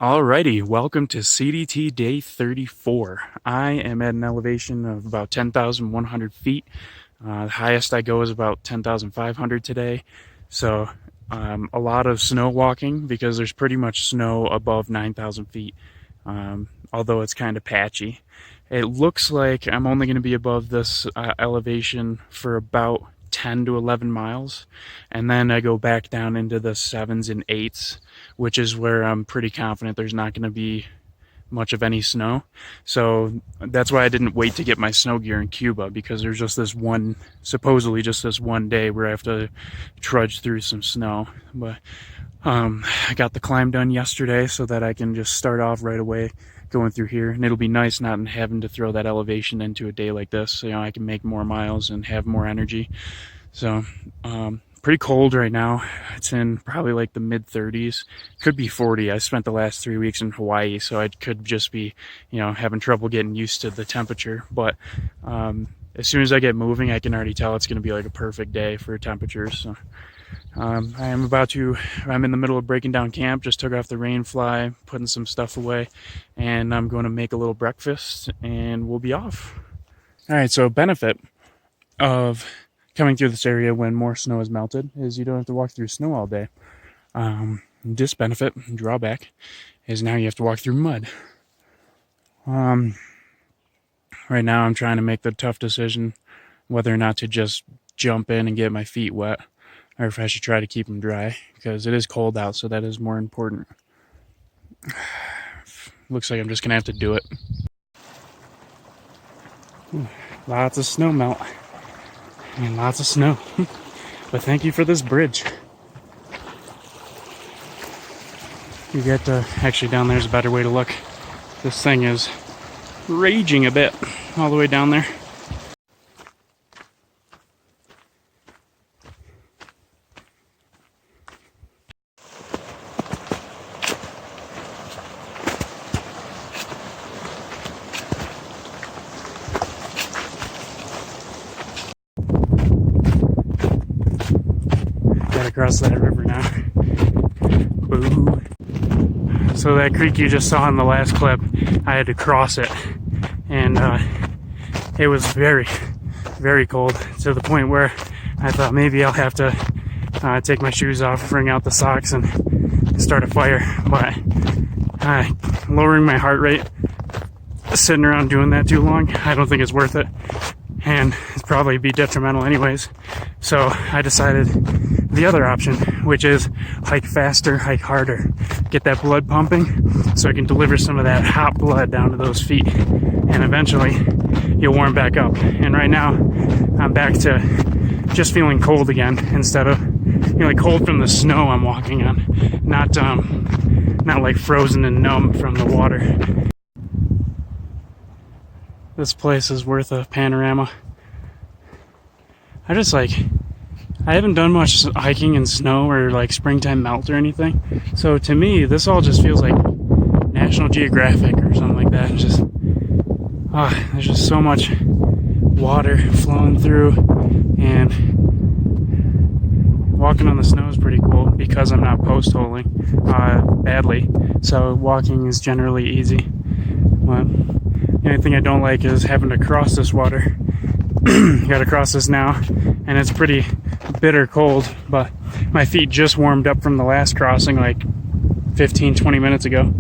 Alrighty, welcome to CDT day 34. I am at an elevation of about 10,100 feet. The highest I go is about 10,500 today. So a lot of snow walking because there's pretty much snow above 9,000 feet, although it's kind of patchy. It looks like I'm only going to be above this elevation for about 10 to 11 miles, and then I go back down into the 7s and 8s, which is where I'm pretty confident there's not going to be much of any snow. So that's why I didn't wait to get my snow gear in Cuba, because there's just this one, supposedly just this one day where I have to trudge through some snow. But I got the climb done yesterday so that I can just start off right away going through here, and it'll be nice not having to throw that elevation into a day like this. So, you know, I can make more miles and have more energy. So pretty cold right now. It's in probably like the mid 30s, could be 40. I spent the last 3 weeks in Hawaii, so I could just be, you know, having trouble getting used to the temperature. But as soon as I get moving, I can already tell it's going to be like a perfect day for temperatures. So I'm in the middle of breaking down camp. Just took off the rain fly, putting some stuff away, and I'm going to make a little breakfast and we'll be off. All right, so benefit of coming through this area when more snow is melted is you don't have to walk through snow all day. Disbenefit, drawback, is now you have to walk through mud. Right now I'm trying to make the tough decision whether or not to just jump in and get my feet wet, or if I should try to keep them dry, because it is cold out, so that is more important. Looks like I'm just gonna have to do it. Lots of snow melt and lots of snow. But thank you for this bridge. You get actually, down there's a better way to look. This thing is raging a bit all the way down there. Across that river now. Boo. So that creek you just saw in the last clip, I had to cross it, and it was very, very cold, to the point where I thought maybe I'll have to take my shoes off, bring out the socks, and start a fire. But lowering my heart rate, sitting around doing that too long, I don't think it's worth it, and it's probably be detrimental anyways. So I decided the other option, which is hike faster, hike harder, get that blood pumping so I can deliver some of that hot blood down to those feet, and eventually you'll warm back up. And right now I'm back to just feeling cold again, instead of, you know, like cold from the snow I'm walking on, not like frozen and numb from the water. This place is worth a panorama. I haven't done much hiking in snow or like springtime melt or anything, so to me this all just feels like National Geographic or something like that. It's just there's just so much water flowing through, and walking on the snow is pretty cool because I'm not post holing badly, so walking is generally easy. But the only thing I don't like is having to cross this water. Gotta cross this now, and it's pretty bitter cold, but my feet just warmed up from the last crossing like 15-20 minutes ago,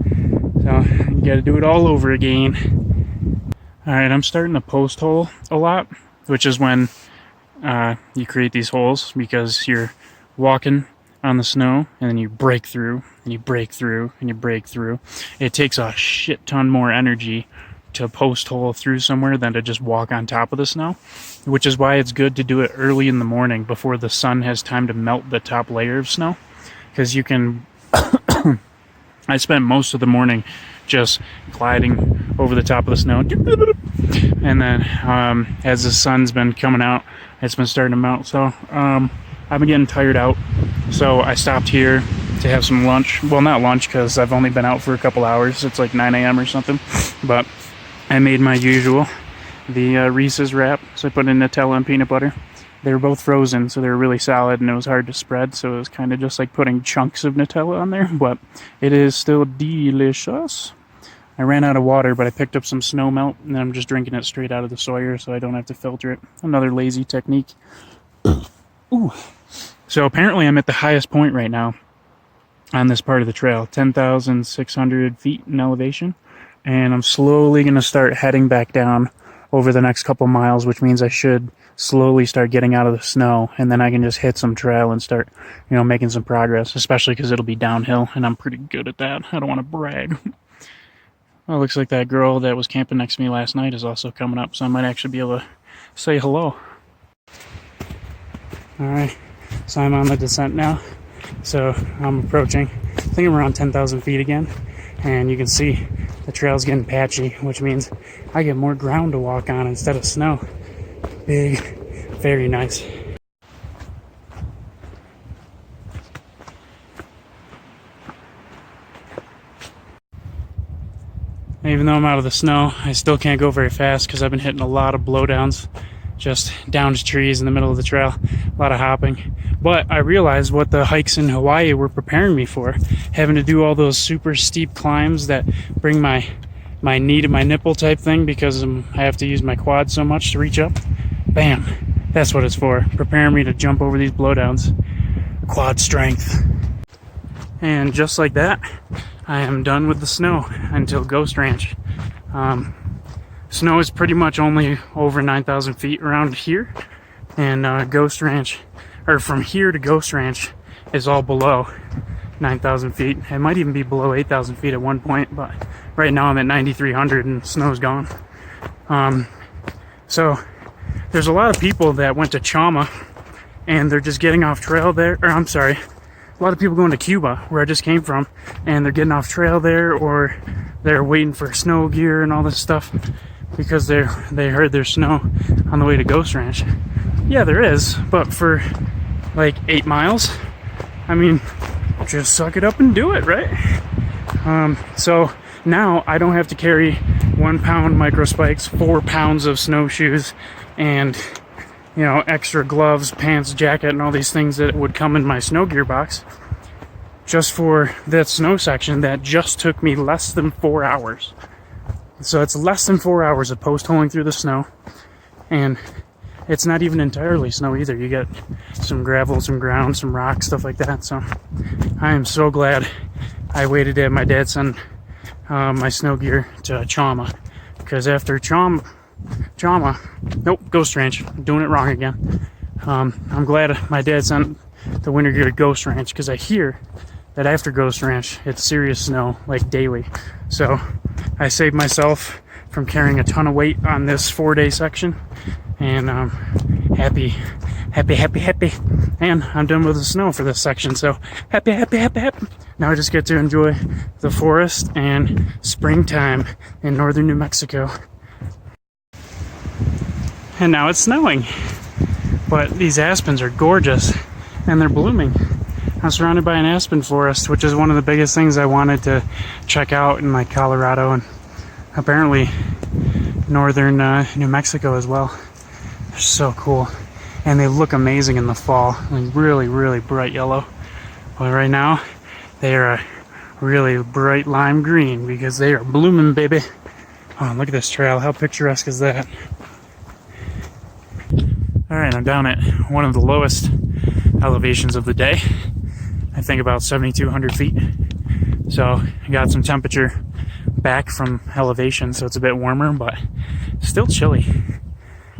so you gotta do it all over again. Alright, I'm starting to post hole a lot, which is when you create these holes because you're walking on the snow and then you break through and you break through and you break through. It takes a shit ton more energy to post hole through somewhere than to just walk on top of the snow, which is why it's good to do it early in the morning before the sun has time to melt the top layer of snow, because you can I spent most of the morning just gliding over the top of the snow, and then as the sun's been coming out, it's been starting to melt. So I've been getting tired out, so I stopped here to have some lunch. Well, not lunch, because I've only been out for a couple hours. It's like 9 a.m. or something, but I made my usual, the Reese's wrap. So I put in Nutella and peanut butter, they were both frozen, so they were really solid and it was hard to spread, so it was kind of just like putting chunks of Nutella on there, but it is still delicious. I ran out of water, but I picked up some snow melt and I'm just drinking it straight out of the Sawyer so I don't have to filter it. Another lazy technique. Ooh. So apparently I'm at the highest point right now on this part of the trail, 10,600 feet in elevation, and I'm slowly going to start heading back down over the next couple miles, which means I should slowly start getting out of the snow, and then I can just hit some trail and start, making some progress, especially because it'll be downhill, and I'm pretty good at that. I don't want to brag. Well, it looks like that girl that was camping next to me last night is also coming up, so I might actually be able to say hello. Alright, so I'm on the descent now. So I'm approaching, I think I'm around 10,000 feet again, and you can see the trail's getting patchy, which means I get more ground to walk on instead of snow. Big, very nice. Even though I'm out of the snow, I still can't go very fast because I've been hitting a lot of blowdowns, just down to trees in the middle of the trail, a lot of hopping. But I realized what the hikes in Hawaii were preparing me for, having to do all those super steep climbs that bring my knee to my nipple type thing because I have to use my quad so much to reach up. Bam, that's what it's for, preparing me to jump over these blowdowns. Quad strength. And just like that, I am done with the snow until Ghost Ranch. Snow is pretty much only over 9,000 feet around here, and Ghost Ranch, or from here to Ghost Ranch, is all below 9,000 feet. It might even be below 8,000 feet at one point, but right now I'm at 9,300 and snow's gone. So there's a lot of people that went to Chama and they're just getting off trail there, or I'm sorry, a lot of people going to Cuba, where I just came from, and they're getting off trail there, or they're waiting for snow gear and all this stuff because they heard there's snow on the way to Ghost Ranch. Yeah, there is, but for like 8 miles, I mean, just suck it up and do it, right? So now I don't have to carry 1 pound micro spikes, 4 pounds of snowshoes, and extra gloves, pants, jacket, and all these things that would come in my snow gear box, just for that snow section that just took me less than 4 hours. So it's less than 4 hours of post-holing through the snow, and it's not even entirely snow either. You get some gravel, some ground, some rock, stuff like that. So I am so glad I waited to have my dad send my snow gear to Chama, because after Chama, nope, Ghost Ranch, I'm doing it wrong again. I'm glad my dad sent the winter gear to Ghost Ranch, because I hear that after Ghost Ranch, it's serious snow, like daily. So I saved myself from carrying a ton of weight on this 4-day section, and happy. And I'm done with the snow for this section, so happy. Now I just get to enjoy the forest and springtime in northern New Mexico. And now it's snowing, but these aspens are gorgeous and they're blooming. I'm surrounded by an aspen forest, which is one of the biggest things I wanted to check out in like Colorado and apparently northern New Mexico as well. They're so cool, and they look amazing in the fall, like really bright yellow. But right now they are a really bright lime green because they are blooming, baby. Oh, look at this trail, how picturesque is that? Alright, I'm down at one of the lowest elevations of the day. I think about 7,200 feet. So I got some temperature back from elevation, so it's a bit warmer, but still chilly.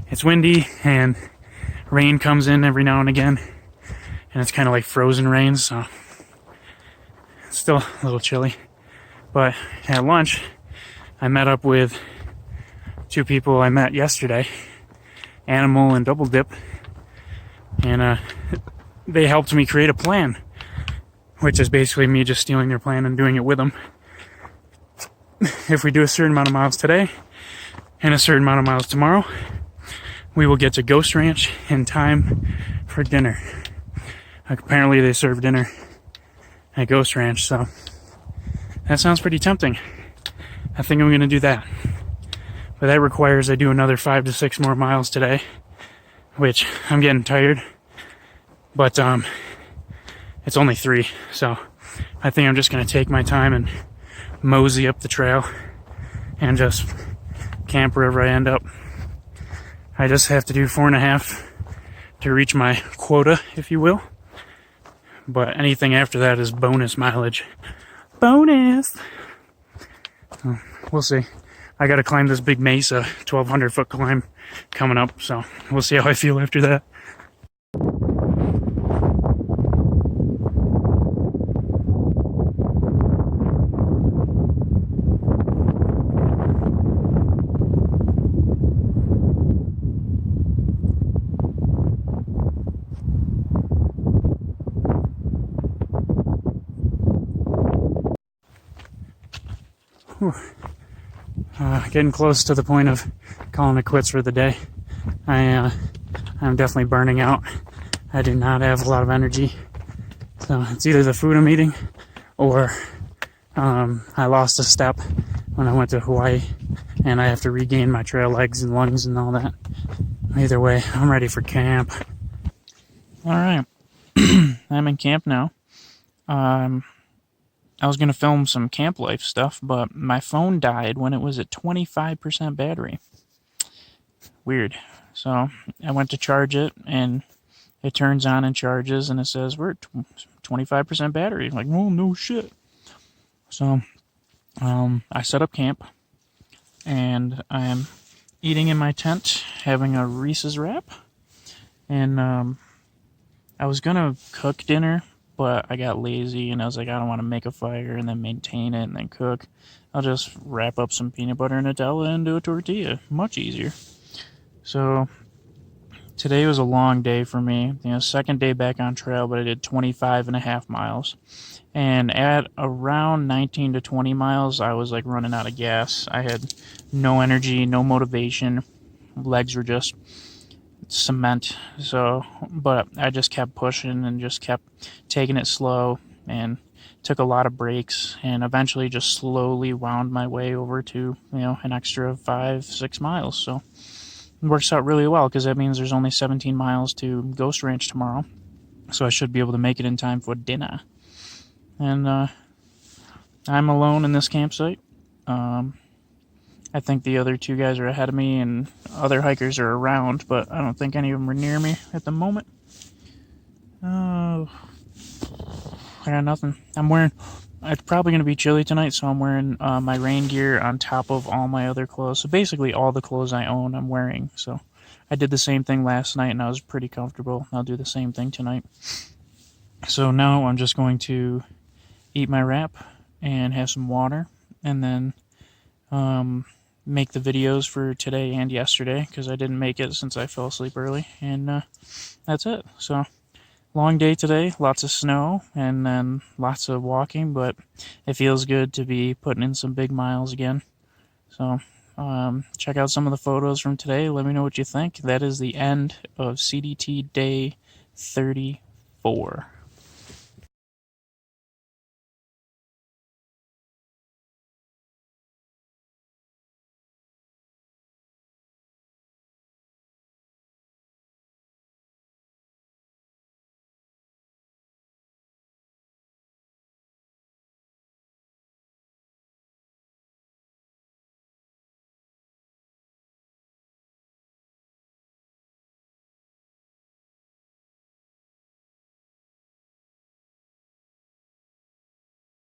It's windy and rain comes in every now and again, and it's kind of like frozen rain, so it's still a little chilly. But at lunch, I met up with 2 people I met yesterday, Animal and Double Dip, and they helped me create a plan, which is basically me just stealing their plan and doing it with them. If we do a certain amount of miles today and a certain amount of miles tomorrow, we will get to Ghost Ranch in time for dinner. Apparently they serve dinner at Ghost Ranch, so that sounds pretty tempting. I think I'm going to do that. But that requires I do another 5 to 6 more miles today, which I'm getting tired, but it's only 3, so I think I'm just gonna take my time and mosey up the trail and just camp wherever I end up. I just have to do 4.5 to reach my quota, if you will, but anything after that is bonus mileage. Bonus! So, we'll see. I gotta climb this big mesa, 1,200 foot climb coming up, so we'll see how I feel after that. Getting close to the point of calling it quits for the day. I'm definitely burning out. I do not have a lot of energy. So it's either the food I'm eating or I lost a step when I went to Hawaii and I have to regain my trail legs and lungs and all that. Either way, I'm ready for camp. Alright, I'm in camp now. I was going to film some camp life stuff, but my phone died when it was at 25% battery. Weird. So I went to charge it, and it turns on and charges, and it says, we're at 25% battery. I'm like, oh, no shit. So I set up camp, and I'm eating in my tent, having a Reese's wrap. And I was going to cook dinner, but I got lazy and I was like, I don't want to make a fire and then maintain it and then cook. I'll just wrap up some peanut butter and Nutella and do a tortilla. Much easier. So today was a long day for me. Second day back on trail, but I did 25.5 miles. And at around 19 to 20 miles, I was like running out of gas. I had no energy, no motivation. Legs were just cement. So, but I just kept pushing and just kept taking it slow and took a lot of breaks and eventually just slowly wound my way over to, an extra 5-6 miles. So it works out really well because that means there's only 17 miles to Ghost Ranch tomorrow. So I should be able to make it in time for dinner. And I'm alone in this campsite. I think the other 2 guys are ahead of me and other hikers are around, but I don't think any of them are near me at the moment. Oh, I got nothing. It's probably going to be chilly tonight, so I'm wearing my rain gear on top of all my other clothes. So basically all the clothes I own I'm wearing. So I did the same thing last night and I was pretty comfortable. I'll do the same thing tonight. So now I'm just going to eat my wrap and have some water and then make the videos for today and yesterday because I didn't make it since I fell asleep early, and that's it. So long day today, lots of snow and then lots of walking, but it feels good to be putting in some big miles again. So check out some of the photos from today. Let me know what you think. That is the end of CDT day 34.